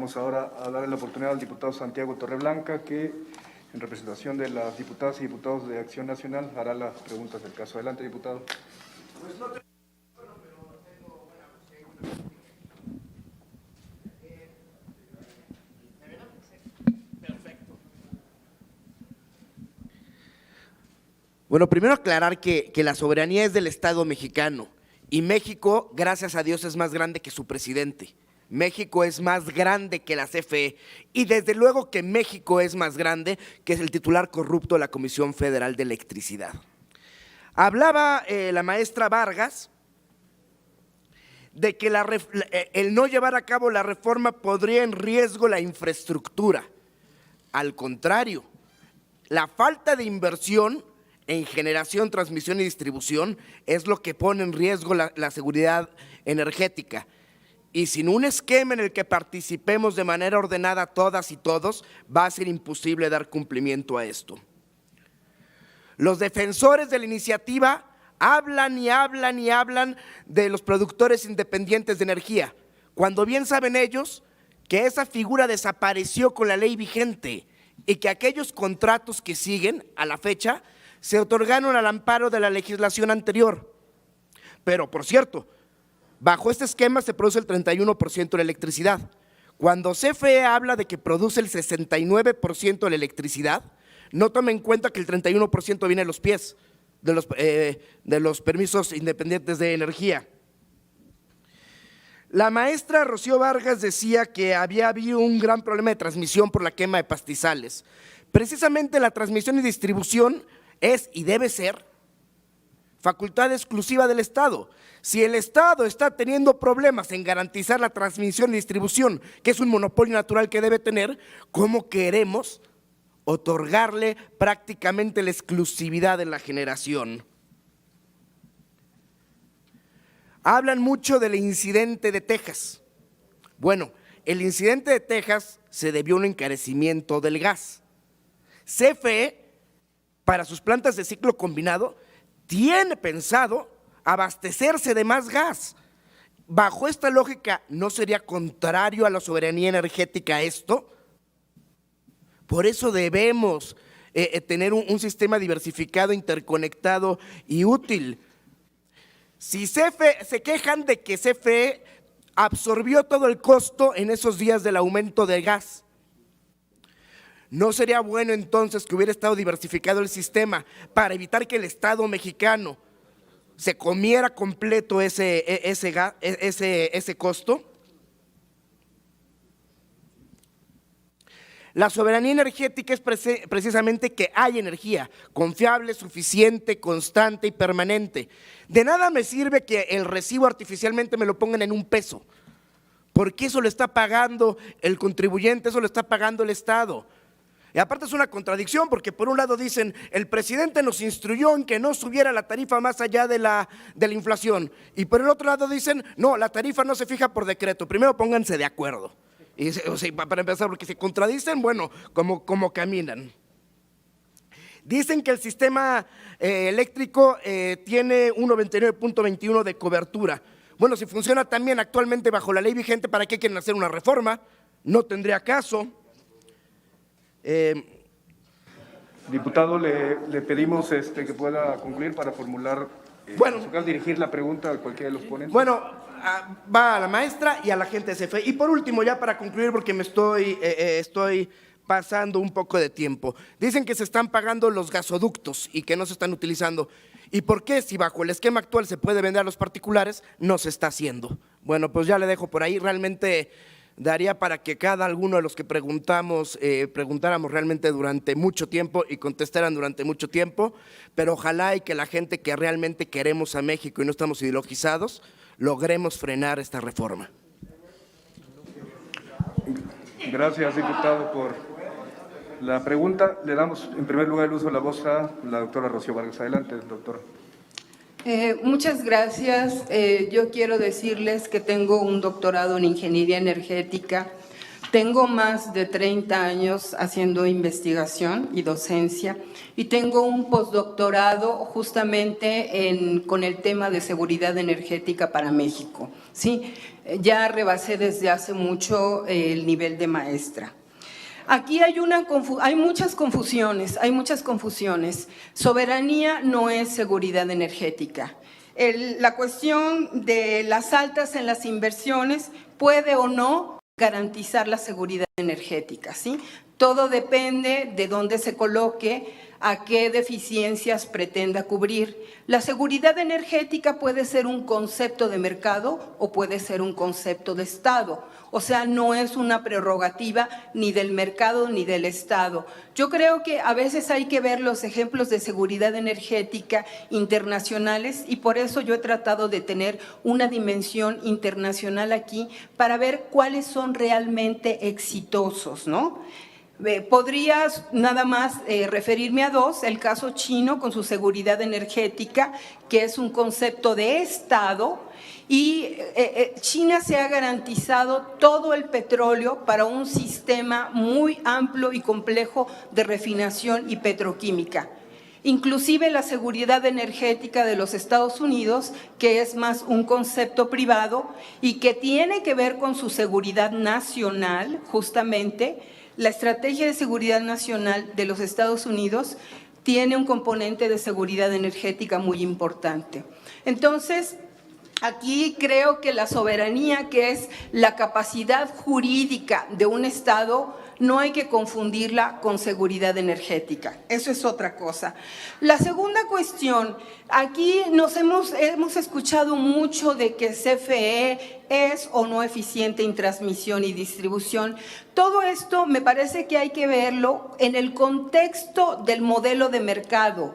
Vamos ahora a darle la oportunidad al diputado Santiago Torreblanca, que en representación de las diputadas y diputados de Acción Nacional hará las preguntas del caso. Adelante, diputado. Bueno, primero aclarar que la soberanía es del Estado mexicano y México, gracias a Dios, es más grande que su presidente. México es más grande que la CFE y desde luego que México es más grande que el titular corrupto de la Comisión Federal de Electricidad. Hablaba la maestra Vargas de que el no llevar a cabo la reforma podría en riesgo la infraestructura. Al contrario, la falta de inversión en generación, transmisión y distribución es lo que pone en riesgo la seguridad energética. Y sin un esquema en el que participemos de manera ordenada todas y todos, va a ser imposible dar cumplimiento a esto. Los defensores de la iniciativa hablan y hablan y hablan de los productores independientes de energía, cuando bien saben ellos que esa figura desapareció con la ley vigente y que aquellos contratos que siguen a la fecha se otorgaron al amparo de la legislación anterior. Pero, por cierto, bajo este esquema se produce el 31% de la electricidad. Cuando CFE habla de que produce el 69% de la electricidad, no toma en cuenta que el 31% viene de los pies, de los permisos independientes de energía. La maestra Rocío Vargas decía que había habido un gran problema de transmisión por la quema de pastizales. Precisamente la transmisión y distribución es y debe ser facultad exclusiva del Estado. Si el Estado está teniendo problemas en garantizar la transmisión y distribución, que es un monopolio natural que debe tener, ¿cómo queremos otorgarle prácticamente la exclusividad en la generación? Hablan mucho del incidente de Texas. Bueno, el incidente de Texas se debió a un encarecimiento del gas. CFE, para sus plantas de ciclo combinado, tiene pensado abastecerse de más gas. Bajo esta lógica, ¿no sería contrario a la soberanía energética esto? Por eso debemos tener un sistema diversificado, interconectado y útil. Si CFE, se quejan de que CFE absorbió todo el costo en esos días del aumento del gas, ¿no sería bueno entonces que hubiera estado diversificado el sistema para evitar que el Estado mexicano se comiera completo ese costo? La soberanía energética es precisamente que hay energía confiable, suficiente, constante y permanente. De nada me sirve que el recibo artificialmente me lo pongan en $1, porque eso lo está pagando el contribuyente, eso lo está pagando el Estado. Y aparte es una contradicción porque por un lado dicen el presidente nos instruyó en que no subiera la tarifa más allá de la inflación y por el otro lado dicen no, la tarifa no se fija por decreto, primero pónganse de acuerdo. Y, o sea, para empezar, porque se contradicen, bueno, como caminan. Dicen que el sistema eléctrico tiene un 99.21 de cobertura. Bueno, si funciona también actualmente bajo la ley vigente, ¿para qué quieren hacer una reforma? No tendría caso. Diputado, le pedimos que pueda concluir para formular, bueno, en su caso, dirigir la pregunta a cualquiera de los ponentes. Bueno, va a la maestra y a la gente de CFE. Y por último, ya para concluir, porque me estoy pasando un poco de tiempo. Dicen que se están pagando los gasoductos y que no se están utilizando. ¿Y por qué? Si bajo el esquema actual se puede vender a los particulares, no se está haciendo. Bueno, pues ya le dejo por ahí. Realmente daría para que cada alguno de los que preguntáramos realmente durante mucho tiempo y contestaran durante mucho tiempo, pero ojalá y que la gente que realmente queremos a México y no estamos ideologizados, logremos frenar esta reforma. Gracias, diputado, por la pregunta. Le damos en primer lugar el uso de la voz a la doctora Rocío Vargas. Adelante, doctor. Muchas gracias. Yo quiero decirles que tengo un doctorado en ingeniería energética Tengo más de 30 años haciendo investigación y docencia y tengo un postdoctorado justamente con el tema de seguridad energética para México. ¿Sí? Ya rebasé desde hace mucho el nivel de maestra. Aquí hay muchas confusiones, Soberanía no es seguridad energética. La cuestión de las altas en las inversiones puede o no garantizar la seguridad energética, ¿sí? Todo depende de dónde se coloque, a qué deficiencias pretenda cubrir. La seguridad energética puede ser un concepto de mercado o puede ser un concepto de Estado. O sea, no es una prerrogativa ni del mercado ni del Estado. Yo creo que a veces hay que ver los ejemplos de seguridad energética internacionales y por eso yo he tratado de tener una dimensión internacional aquí para ver cuáles son realmente exitosos, ¿no? Podrías nada más referirme a dos, el caso chino con su seguridad energética, que es un concepto de Estado, y China se ha garantizado todo el petróleo para un sistema muy amplio y complejo de refinación y petroquímica. Inclusive la seguridad energética de los Estados Unidos, que es más un concepto privado y que tiene que ver con su seguridad nacional, justamente. La estrategia de seguridad nacional de los Estados Unidos tiene un componente de seguridad energética muy importante. Entonces, aquí creo que la soberanía, que es la capacidad jurídica de un Estado, no hay que confundirla con seguridad energética. Eso es otra cosa. La segunda cuestión, aquí hemos escuchado mucho de que CFE es o no eficiente en transmisión y distribución. Todo esto me parece que hay que verlo en el contexto del modelo de mercado,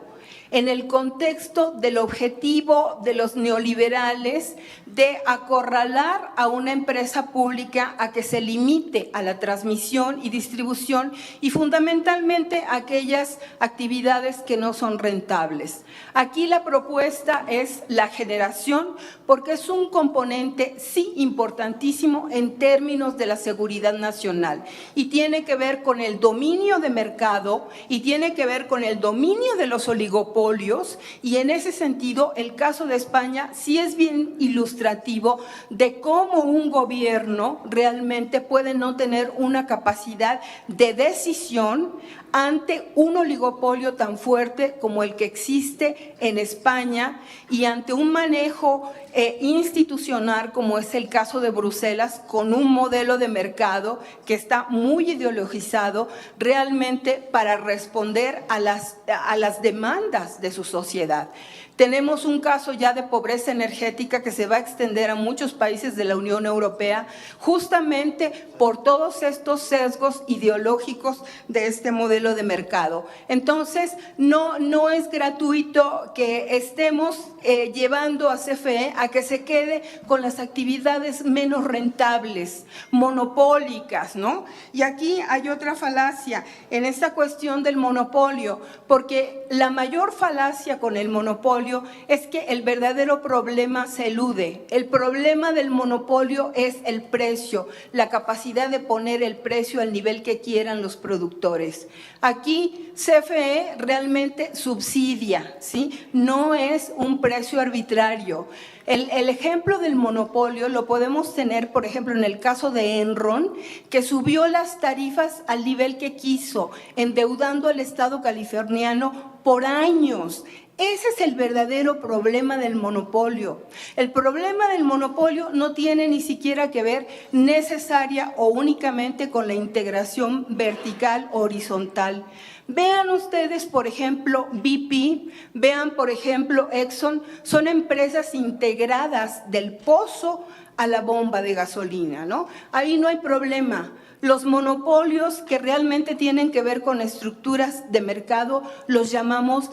en el contexto del objetivo de los neoliberales de acorralar a una empresa pública a que se limite a la transmisión y distribución y fundamentalmente aquellas actividades que no son rentables. Aquí la propuesta es la generación porque es un componente sí importantísimo en términos de la seguridad nacional y tiene que ver con el dominio de mercado y tiene que ver con el dominio de los oligopolios y en ese sentido el caso de España sí es bien ilustrativo de cómo un gobierno realmente puede no tener una capacidad de decisión ante un oligopolio tan fuerte como el que existe en España y ante un manejo institucional como es el caso de Bruselas con un modelo de mercado que está muy ideologizado realmente para responder a las demandas de su sociedad. Tenemos un caso ya de pobreza energética que se va a extender a muchos países de la Unión Europea justamente por todos estos sesgos ideológicos de este modelo de mercado. Entonces, no es gratuito que estemos llevando a CFE a que se quede con las actividades menos rentables, monopólicas, ¿no? Y aquí hay otra falacia en esta cuestión del monopolio, porque la mayor falacia con el monopolio es que el verdadero problema se elude. El problema del monopolio es el precio, la capacidad de poner el precio al nivel que quieran los productores. Aquí CFE realmente subsidia, ¿sí? No es un precio arbitrario. El ejemplo del monopolio lo podemos tener, por ejemplo, en el caso de Enron, que subió las tarifas al nivel que quiso, endeudando al Estado californiano por años. Ese es el verdadero problema del monopolio. El problema del monopolio no tiene ni siquiera que ver necesaria o únicamente con la integración vertical o horizontal. Vean ustedes, por ejemplo, BP, vean, por ejemplo, Exxon, son empresas integradas del pozo a la bomba de gasolina, ¿no? Ahí no hay problema. Los monopolios que realmente tienen que ver con estructuras de mercado los llamamos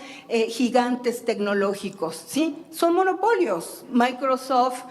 gigantes tecnológicos, ¿sí? Son monopolios. Microsoft,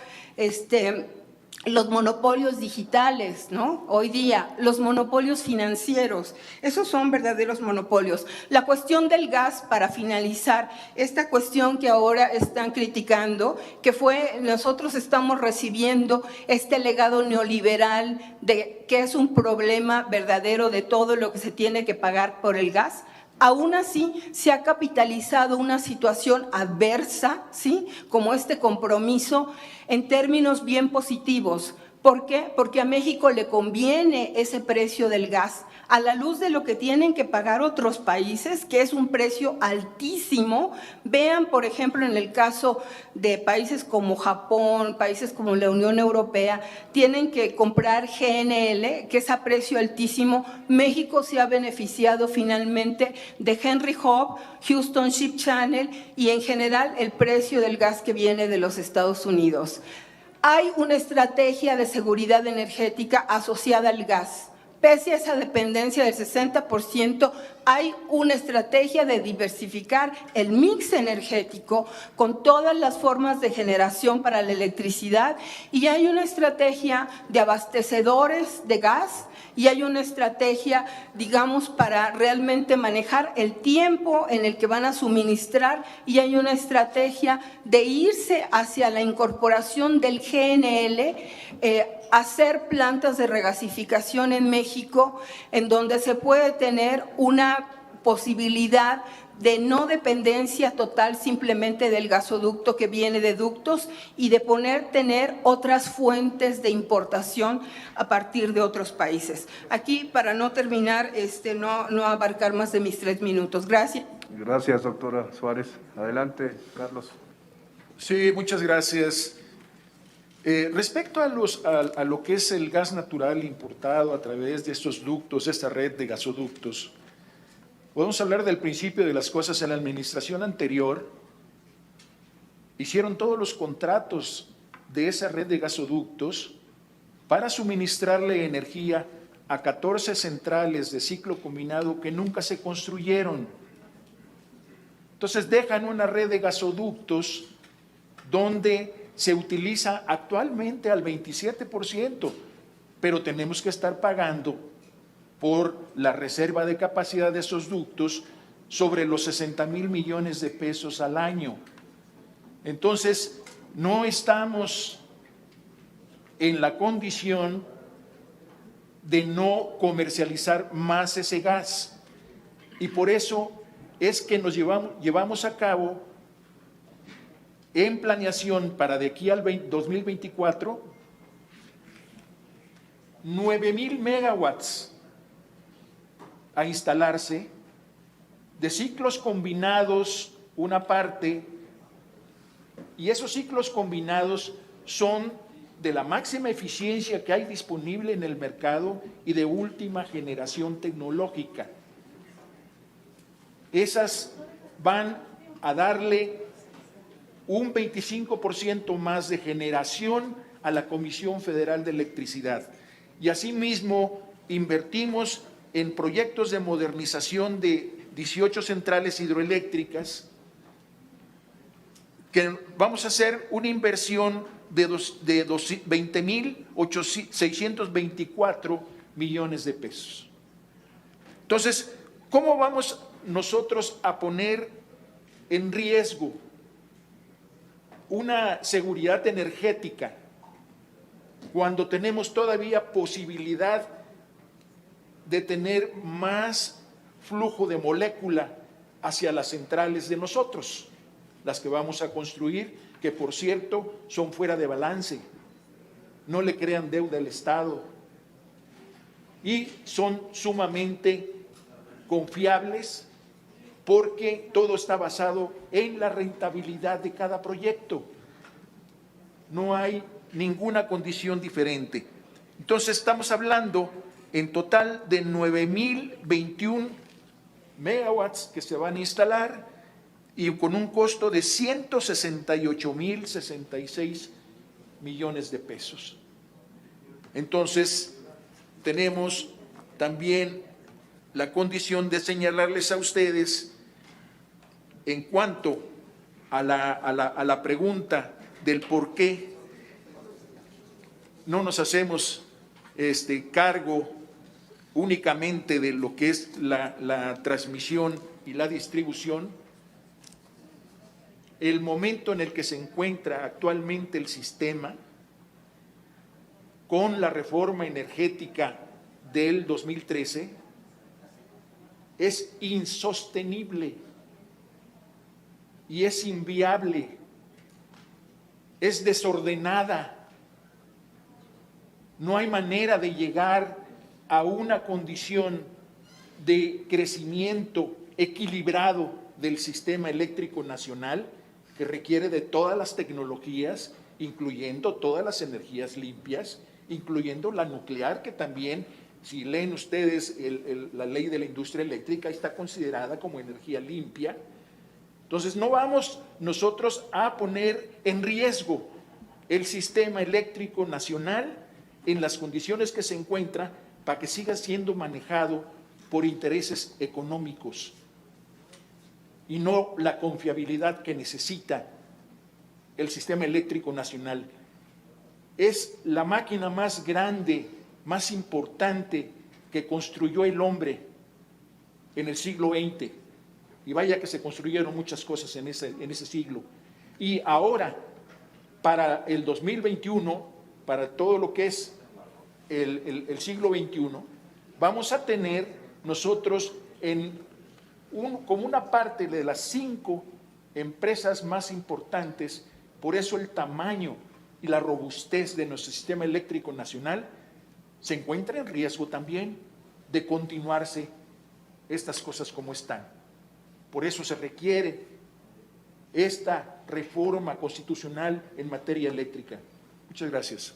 los monopolios digitales, ¿no? Hoy día, los monopolios financieros, esos son verdaderos monopolios. La cuestión del gas, para finalizar, esta cuestión que ahora están criticando, que fue, nosotros estamos recibiendo este legado neoliberal de que es un problema verdadero de todo lo que se tiene que pagar por el gas. Aún así, se ha capitalizado una situación adversa, ¿sí?, como este compromiso en términos bien positivos. ¿Por qué? Porque a México le conviene ese precio del gas a la luz de lo que tienen que pagar otros países, que es un precio altísimo. Vean, por ejemplo, en el caso de países como Japón, países como la Unión Europea, tienen que comprar GNL, que es a precio altísimo. México se ha beneficiado finalmente de Henry Hub, Houston Ship Channel y en general el precio del gas que viene de los Estados Unidos. Hay una estrategia de seguridad energética asociada al gas. Pese a esa dependencia del 60%, hay una estrategia de diversificar el mix energético con todas las formas de generación para la electricidad y hay una estrategia de abastecedores de gas y hay una estrategia, digamos, para realmente manejar el tiempo en el que van a suministrar y hay una estrategia de irse hacia la incorporación del GNL, hacer plantas de regasificación en México, en donde se puede tener una posibilidad de no dependencia total simplemente del gasoducto que viene de ductos y de tener otras fuentes de importación a partir de otros países. Aquí, para no terminar, no abarcar más de mis 3 minutos. Gracias. Gracias, doctora Suárez. Adelante, Carlos. Sí, muchas gracias. Respecto a lo que es el gas natural importado a través de estos ductos, esta red de gasoductos, podemos hablar del principio de las cosas. En la administración anterior hicieron todos los contratos de esa red de gasoductos para suministrarle energía a 14 centrales de ciclo combinado que nunca se construyeron. Entonces dejan una red de gasoductos donde se utiliza actualmente al 27%, pero tenemos que estar pagando por la reserva de capacidad de esos ductos sobre los 60,000 millones de pesos al año. Entonces, no estamos en la condición de no comercializar más ese gas. Y por eso es que nos llevamos a cabo en planeación para de aquí al 2024, 9,000 megawatts a instalarse de ciclos combinados, una parte, y esos ciclos combinados son de la máxima eficiencia que hay disponible en el mercado y de última generación tecnológica. Esas van a darle un 25% más de generación a la Comisión Federal de Electricidad. Y asimismo invertimos en proyectos de modernización de 18 centrales hidroeléctricas, que vamos a hacer una inversión de 20,624 millones de pesos. Entonces, ¿cómo vamos nosotros a poner en riesgo una seguridad energética cuando tenemos todavía posibilidad de tener más flujo de molécula hacia las centrales de nosotros, las que vamos a construir, que por cierto son fuera de balance, no le crean deuda al Estado y son sumamente confiables porque todo está basado en la rentabilidad de cada proyecto. No hay ninguna condición diferente. Entonces estamos hablando en total de 9,021 megawatts que se van a instalar y con un costo de 168,066 millones de pesos. Entonces tenemos también la condición de señalarles a ustedes en cuanto a la pregunta del por qué no nos hacemos cargo únicamente de lo que es la transmisión y la distribución, el momento en el que se encuentra actualmente el sistema, con la reforma energética del 2013, es insostenible y es inviable, es desordenada. No hay manera de llegar a una condición de crecimiento equilibrado del sistema eléctrico nacional que requiere de todas las tecnologías, incluyendo todas las energías limpias, incluyendo la nuclear, que también, si leen ustedes la ley de la industria eléctrica, está considerada como energía limpia. Entonces, no vamos nosotros a poner en riesgo el sistema eléctrico nacional en las condiciones que se encuentra para que siga siendo manejado por intereses económicos y no la confiabilidad que necesita el sistema eléctrico nacional. Es la máquina más grande, más importante que construyó el hombre en el siglo XX. Y vaya que se construyeron muchas cosas en ese siglo. Y ahora, para el 2021, para todo lo que es el siglo XXI, vamos a tener nosotros como una parte de las 5 empresas más importantes. Por eso el tamaño y la robustez de nuestro sistema eléctrico nacional se encuentra en riesgo también de continuarse estas cosas como están. Por eso se requiere esta reforma constitucional en materia eléctrica. Muchas gracias.